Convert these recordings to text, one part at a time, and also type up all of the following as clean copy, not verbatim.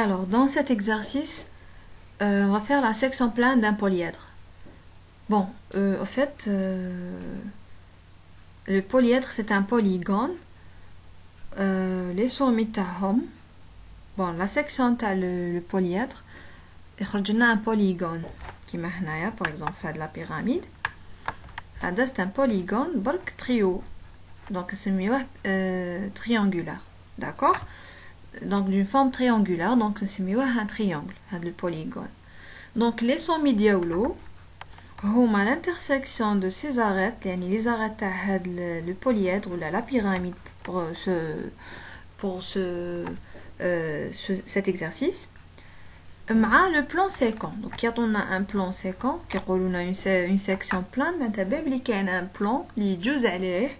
Alors, dans cet exercice, on va faire la section plane d'un polyèdre. Bon, au fait, le polyèdre, c'est un polygone. Les sommets تاعهم. Bon, la section تاع le polyèdre, يخرج لنا un polygone. كيما هنايا, par exemple, fait de la pyramide. هذا c'est un polygone برك trio. Donc, c'est triangulaire. D'accord? Donc, d'une forme triangulaire. Donc, c'est un triangle. Le polygone. Donc, les sommets diaoulo, هما l'intersection de ces arêtes, les arêtes تاع le polyèdre ou la pyramide pour cet exercice. مع le plan séquent. Donc, quand on a un plan séquent, on a une section plane, on a un plan qui يجوز عليه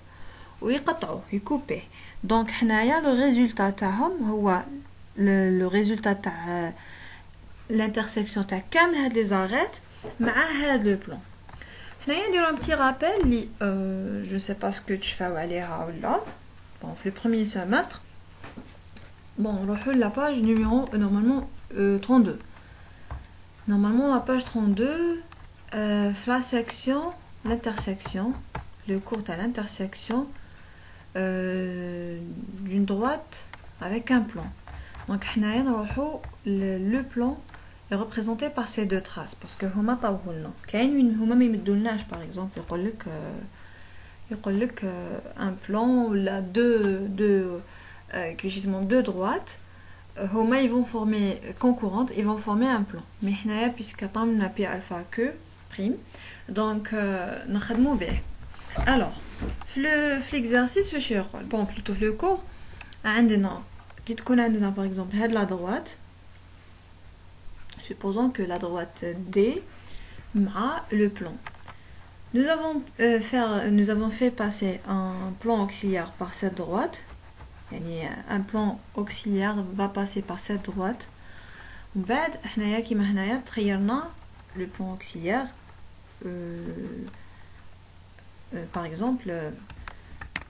ويقطعه يكوبيه. Donc, هنايا le résultat تاعهم هو le résultat تاع l'intersection تاع كامل هاد les arêtes مع هاد le plan. هنايا نديرو un petit rappel li je sais pas ce que tu fais عليها ولا. Bon, le premier semestre. Bon, نروحو la page numéro normalement 32. Normalement la page 32 la section l'intersection, le cours à l'intersection d'une droite avec un plan. Donc le plan est représenté par ces deux traces parce que هما طاوهولنا كاين وين هما ما يمدولناش. par exemple يقول لك un plan ولا deux droites هما ils vont former concurrentes, ils vont former un plan. Mais هنايا puisque طامنا بي alpha que prime, donc نخدمو به. Alors l'exercice واش يقول. Bon, plutôt le cours عندنا كي تكون عندنا par exemple هاد la droite, supposons que la droite D مع le plan. Nous avons fait passer un plan auxiliaire par cette droite. Un plan auxiliaire va passer par cette droite. بعد حنايا كيما هنايا تخيرنا le plan auxiliaire par exemple.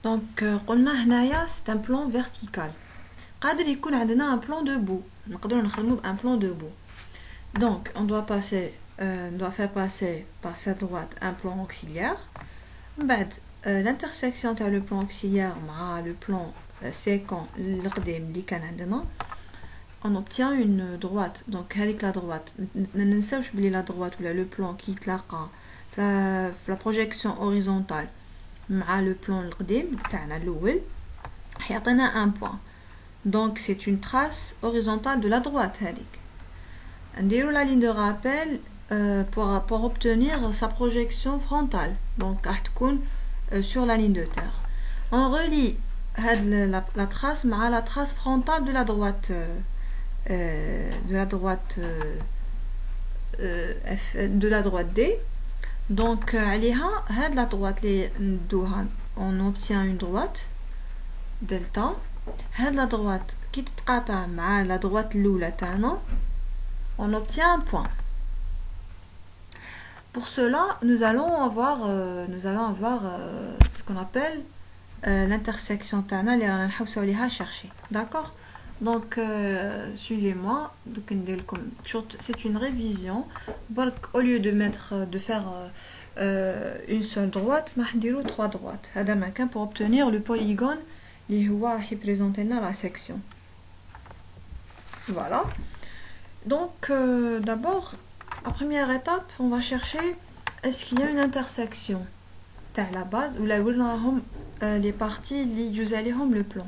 Donc قلنا هنايا c'est un plan vertical. قادر يكون عندنا un plan debout. نقدروا نخدموا un plan debout. Donc on doit faire passer par cette droite un plan auxiliaire. بعد l'intersection entre le plan auxiliaire مع le plan séquent القديم اللي كان عندنا, on obtient une droite. Donc هذيك la droite ما ننساوش بلي la droite ولا le plan qui يتلاقى في la projection horizontale مع le plan القديم تاعنا الاول حيعطينا un point. Donc c'est une trace horizontale de la droite هذيك. نديرو la ligne de rappel pour obtenir sa projection frontale. Donc راح تكون sur la ligne de terre. On relie la trace مع la trace frontale de la droite D. Donc عليها هاد la droite اللي ندوها on obtient une droite delta. هاد la droite كي تتقاطع مع la droite الاولى تاعنا on obtient un point. Pour cela, nous allons avoir ce qu'on appelle l'intersection تاعنا اللي رانا نحوسوا عليها chercher. D'accord? Donc suivez-moi. Donc c'est une révision. Au lieu de faire une seule droite, راح نديرو 3 droites. هذا مكان pour obtenir le polygone اللي هو راح يبريزونتي لنا la section. Voilà. Donc d'abord, la première étape, on va chercher est-ce qu'il y a une intersection à la base ou là où les parties اللي يجوز عليهم le plan.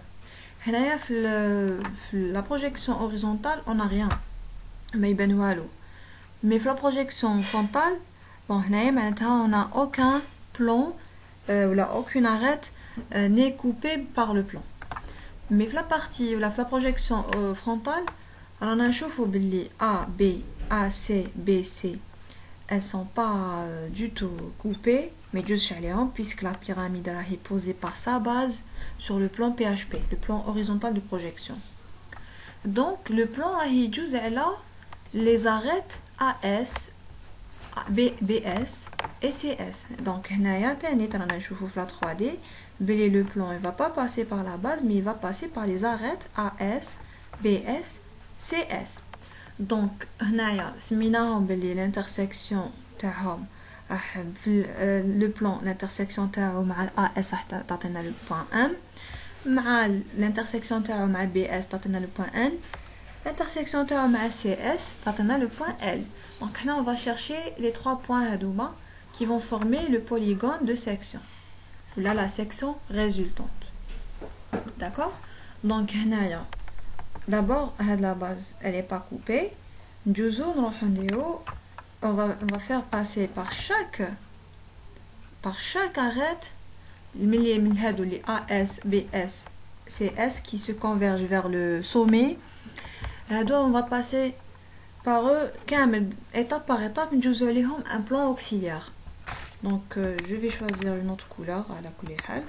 هنايا في la projection horizontale on n'a rien ما يبان والو. Mais في la projection frontale, bon هنايا معناتها on n'a aucun plan ou là aucune arête n'est coupée par le plan. Mais في la partie ou la projection frontale, رانا نشوفوا باللي A, B, A, C, B, C elles sont pas du tout coupées mais juste عليهم puisque la pyramide est posée par sa base sur le plan PHP, le plan horizontal de projection. Donc le plan يجوز على les arêtes AS, BS et CS. Donc هنايا تاني رانا نشوفوا في la 3D بلي le plan il va pas passer par la base mais il va passer par les arêtes AS, BS CS. Donc هنايا سميناهم باللي l'intersection تاعهم في le plan l'intersection تاعو مع AS راح تعطينا le point M, مع l'intersection تاعو مع BS تعطينا le point N, l'intersection تاعو مع CS تعطينا le point L. Donc là on va chercher les trois points هذوما qui vont former le polygone de section, ou là la section résultante. D'accord? Donc هنايا d'abord la base elle est pas coupée. On va faire passer par chaque arête les AS, BS, CS qui se convergent vers le sommet. On va passer par eux étape par étape un plan auxiliaire. Donc je vais choisir une autre couleur à la couleur.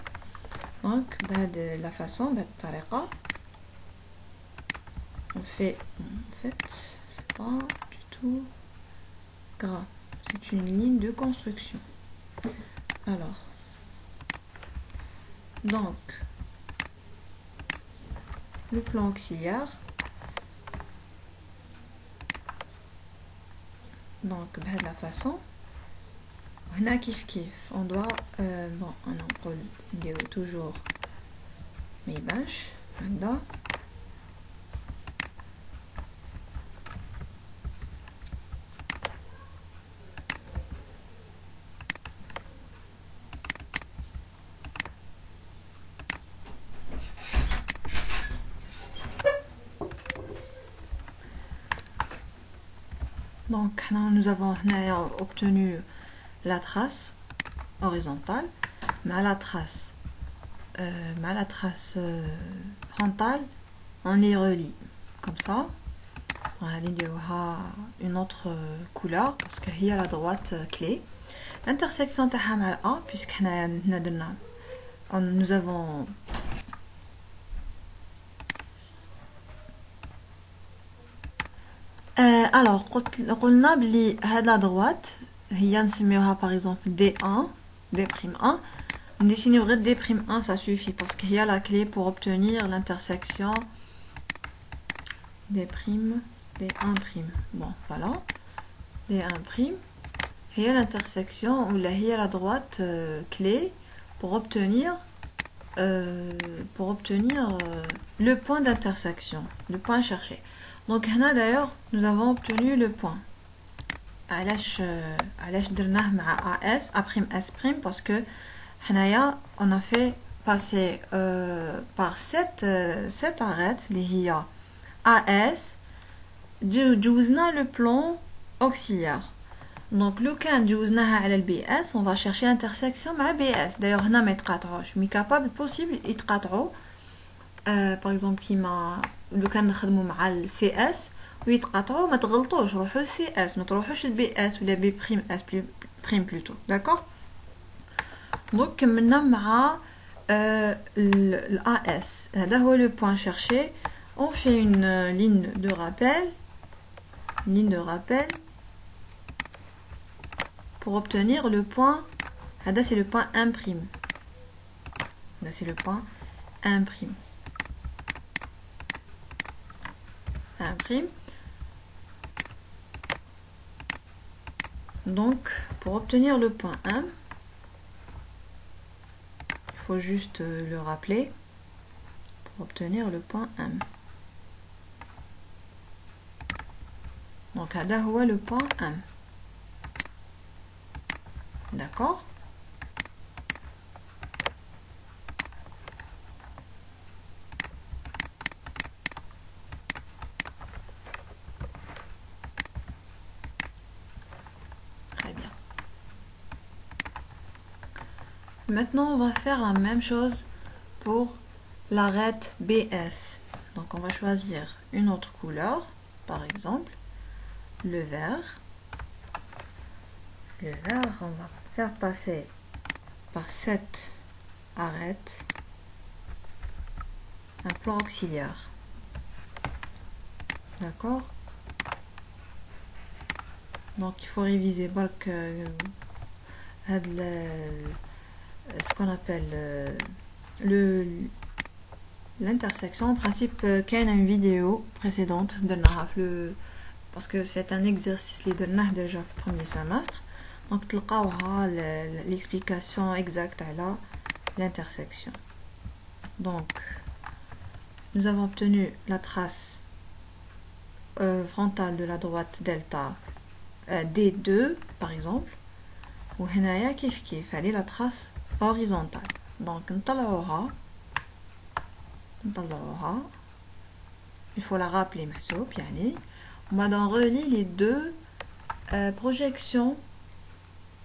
Donc de la façon on fait en fait c'est pas du tout grave, c'est une ligne de construction. Alors donc le plan auxiliaire, donc de la façon on a kif on doit bon on dit toujours mes bâches là. Donc nous avons obtenu la trace horizontale, mais la trace frontale on les relie comme ça. On va aller une autre couleur parce qu'il y a la droite clé. L'intersection de A, puisque nous avons alors قلنا بلي هاد la droite هي نسميوها par exemple D1 D'1. On dessine vrai D'1 ça suffit parce qu'il y a la clé pour obtenir l'intersection D', D1'. Bon voilà, D1'. Il y a l'intersection où il y a la droite clé pour obtenir le point d'intersection, le point cherché. Donc là d'ailleurs nous avons obtenu le point. علاش درناه مع AS A'S' parce que on a fait passer par cette arête اللي هي AS جوزنا le plan auxiliaire. Donc لو كان جوزناها على البي اس on va chercher intersection مع BS. D'ailleurs هنا ما يتقاطعوش مي capable possible يتقاطعوا par exemple كيما لو كان نخدموا مع السي اس ويتقاطعوا ما تغلطوش روحوا للسي اس ما تروحوش للبي اس ولا بي بريم اس بريم بلوتو. داكور دونك كملنا مع الا اس. هذا هو لو بوين cherché. On fait une ligne de rappel pour obtenir le point. Là c'est le point 1'. Là c'est le point 1'. 1'. Donc pour obtenir le point 1, il faut juste le rappeler. Pour obtenir le point 1. Donc là هو le point 1. D'accord? Très bien. Maintenant, on va faire la même chose pour l'arête BS. Donc, on va choisir une autre couleur, par exemple, le vert. Le vert, on va faire passer par cette arête un plan auxiliaire. D'accord? Donc il faut réviser ce qu'on appelle l'intersection. En principe, qu'il y a une vidéo précédente de parce que c'est un exercice qui est déjà au premier semestre. Donc, tu l'explication exacte à l'intersection. Donc, nous avons obtenu la trace frontale de la droite delta D2 par exemple. Ou هنايا كيف هذه la trace horizontale. Donc نطلعوها il faut la rappeler محسوب يعني. On relie les deux projections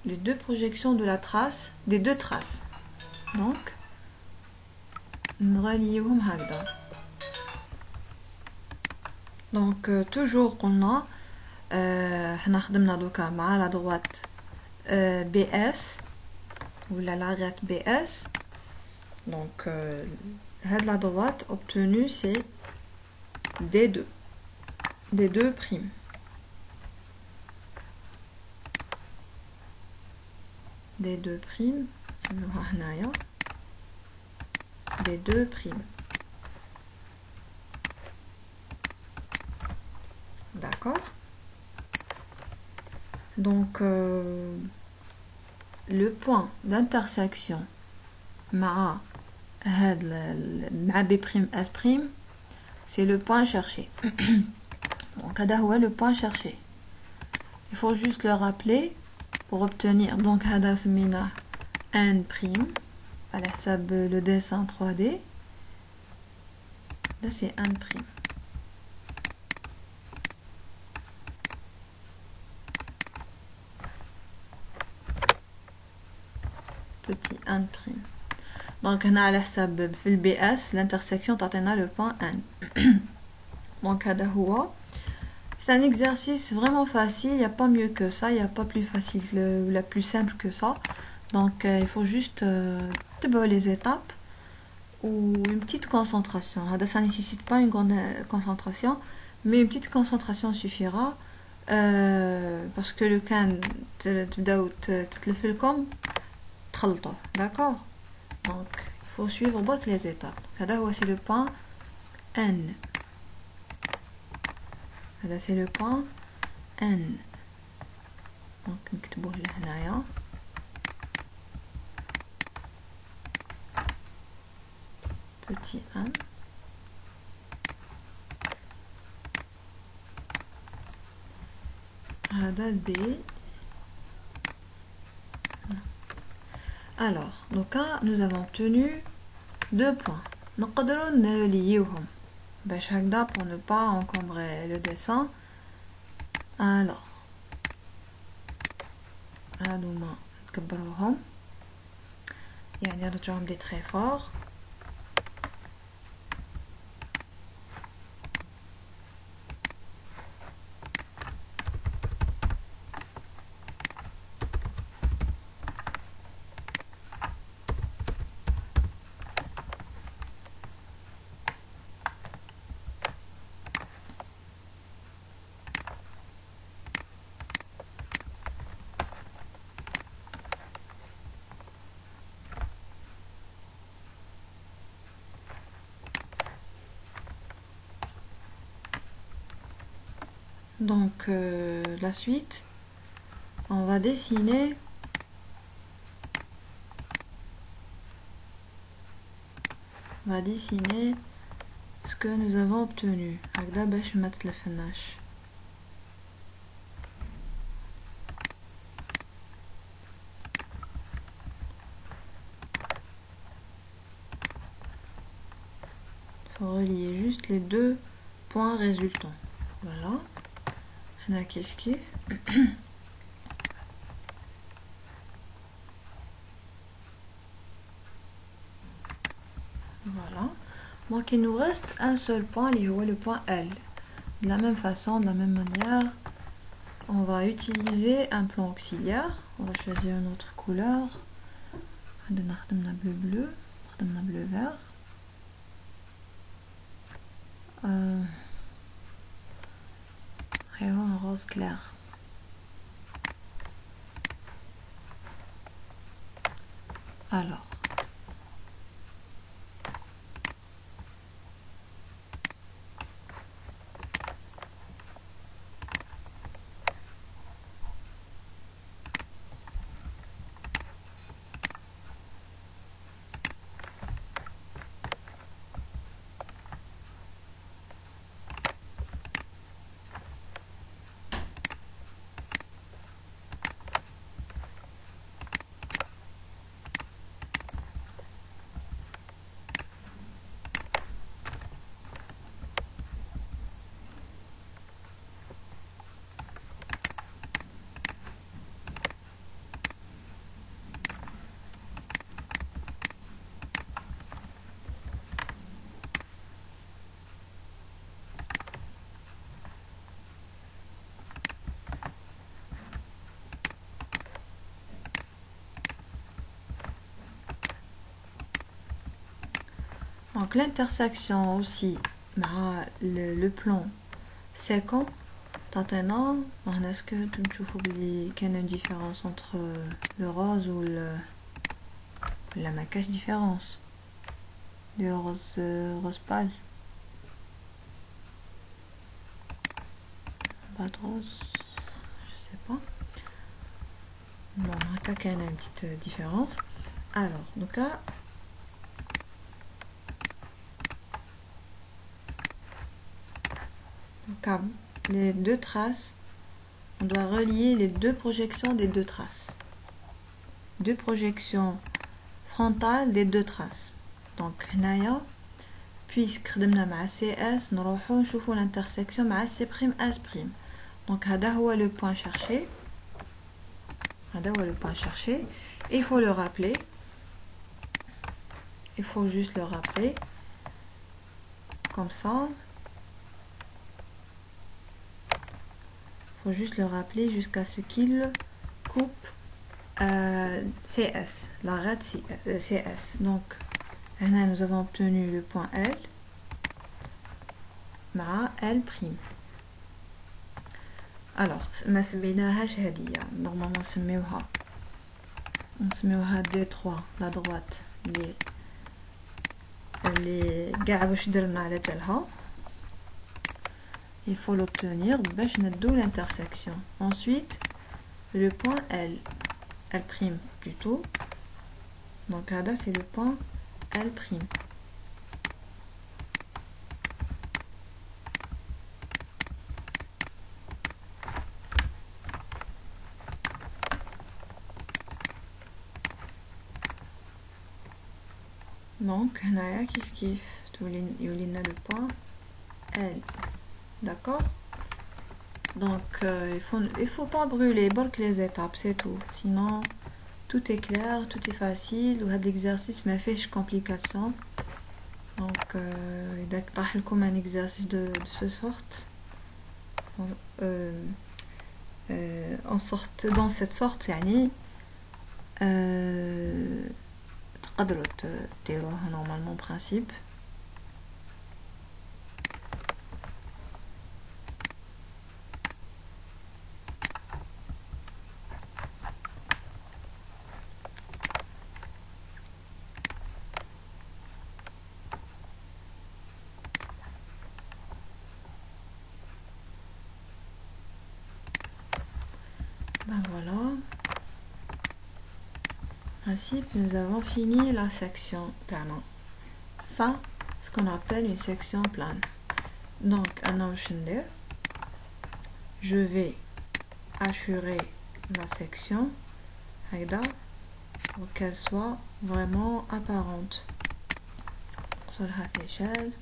de la trace des deux traces. Donc نرليوهم هكذا. Donc toujours قلنا حنا خدمنا دوكا مع la droite BS ou la droite BS. Donc la droite obtenue c'est D2 prime. D2 prime, D2 prime. D'accord. Donc le point d'intersection مع B', S', c'est le point cherché. Donc هذا هو le point cherché. Il faut juste le rappeler pour obtenir. Donc هذا سميناه N'. على حساب le dessin 3D. Là c'est N'. Petit N'. Donc on a على حساب في BS l'intersection تعطينا le point N. Donc هذا هو. C'est un exercice vraiment facile, il n'y a pas mieux que ça, il n'y a pas plus facile, la plus simple que ça. Donc il faut juste les étapes ou une petite concentration. Ça ne nécessite pas une grande concentration, mais une petite concentration suffira parce que le can d'accord. Donc il faut suivre les étapes. C'est le point N. Là c'est le point N. Donc نكتبوه لهنايا. Petit N. هذا B. Alors, donc nous avons obtenu 2 points. نقدروا نرليوهم باش هكذا pour ne pas encombrer le dessin. Alors هادوما نكبروهم يعني نرجعهم des traits forts. Donc la suite, on va dessiner ce que nous avons obtenu. هكذا باش ما تلفناش. Il faut relier juste les deux points résultants. Voilà. هنا كيف voilà. Donc il nous reste un seul point, le point L. De la même façon, de la même manière, on va utiliser un plan auxiliaire. On va choisir une autre couleur. Bleu, bleu vert. Et un rose clair. Alors Donc l'intersection aussi le plan séquent تعطينا. est-ce que تشوفوا بلي كاينه une différence entre le rose ou la ما كاش différence le rose pâle, pas de rose, je sais pas. Bon, هكا كاينه une petite différence. Alors donc là comme les deux traces, on doit relier les deux projections des deux traces, deux projections frontales des deux traces. Donc هنايا puisque خدمنا مع CS نروحو نشوفو l'intersection مع C', S'. Donc هذا هو le point cherché, et il faut le rappeler, il faut juste le rappeler comme ça. Faut juste le rappeler jusqu'à ce qu'il coupe CS, l'arête CS. Donc là nous avons obtenu le point L مع L'. Alors ما سميناهاش هذه, normalement نسميوها D3 la droite اللي قاع واش درنا على بالها. Il faut l'obtenir باش ندو l'intersection. Ensuite le point L plutôt. Donc là c'est le point L'. Donc هنايا كيف يولينا le point L. D'accord. Donc il faut pas brûler les étapes, c'est tout. Sinon tout est clair, tout est facile. Ou l'exercice mais fait complication. Donc il y a un exercice de ce sorte. Dans cette sorte يعني تقدروا ديروه normalement principe. Ben voilà, principe, nous avons fini la section تاعنا. Ça, ce qu'on appelle une section plane. Donc je vais assurer la section pour qu'elle soit vraiment apparente sur l'échelle.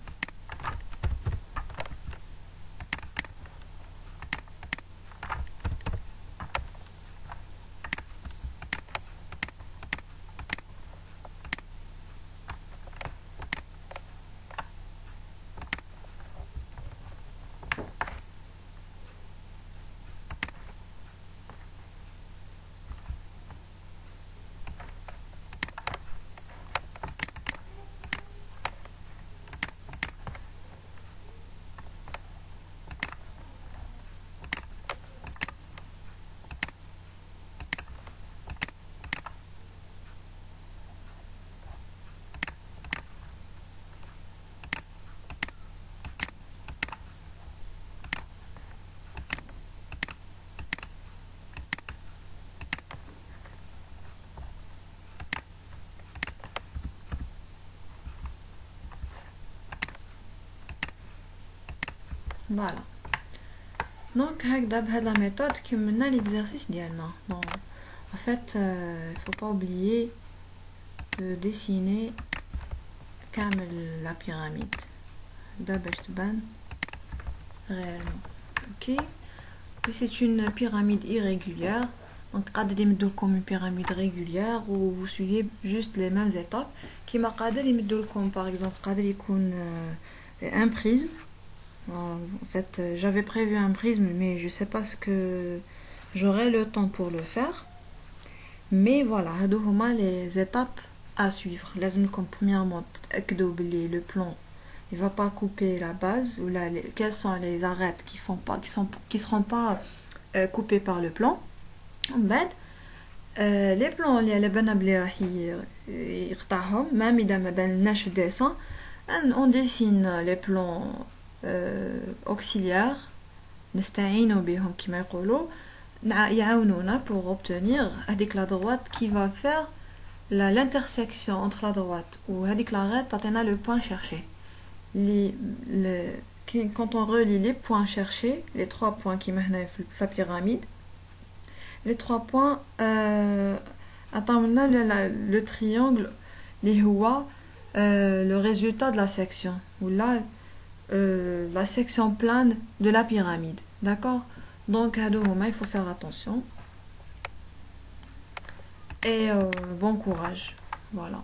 Voilà. Donc بهذه la méthode qui mène l'exercice ديالنا. Donc en fait il faut pas oublier de dessiner كامل la pyramide باش تبان réellement. OK. Et c'est une pyramide irrégulière. Donc قادر يمدولكم une pyramide régulière où vous suivez juste les mêmes étapes. كيما قادر يمدولكم par exemple قادر يكون un prisme. En fait j'avais prévu un prisme mais je sais pas ce que j'aurai le temps pour le faire. Mais voilà, هادو هما les étapes à suivre. Comme premièrement, le plan il va pas couper la base ou là, quelles sont les arêtes qui seront pas coupées par le plan. En fait, les plans اللي على بالنا بلي راح يقطعهم même إذا ما بانلناش في الديسان on dessine les plans auxiliaires نستعينوا بهم كما يقولوا يعاونونا pour obtenir هذيك la droite qui va faire l'intersection entre la droite ou هذيك l'arête تعطينا le point cherché. Quand on relie les points cherchés, les 3 points qui mènent la pyramide, les 3 points attendent le triangle les هو le résultat de la section ou là la section plane de la pyramide, d'accord. Donc il faut faire attention et bon courage, voilà.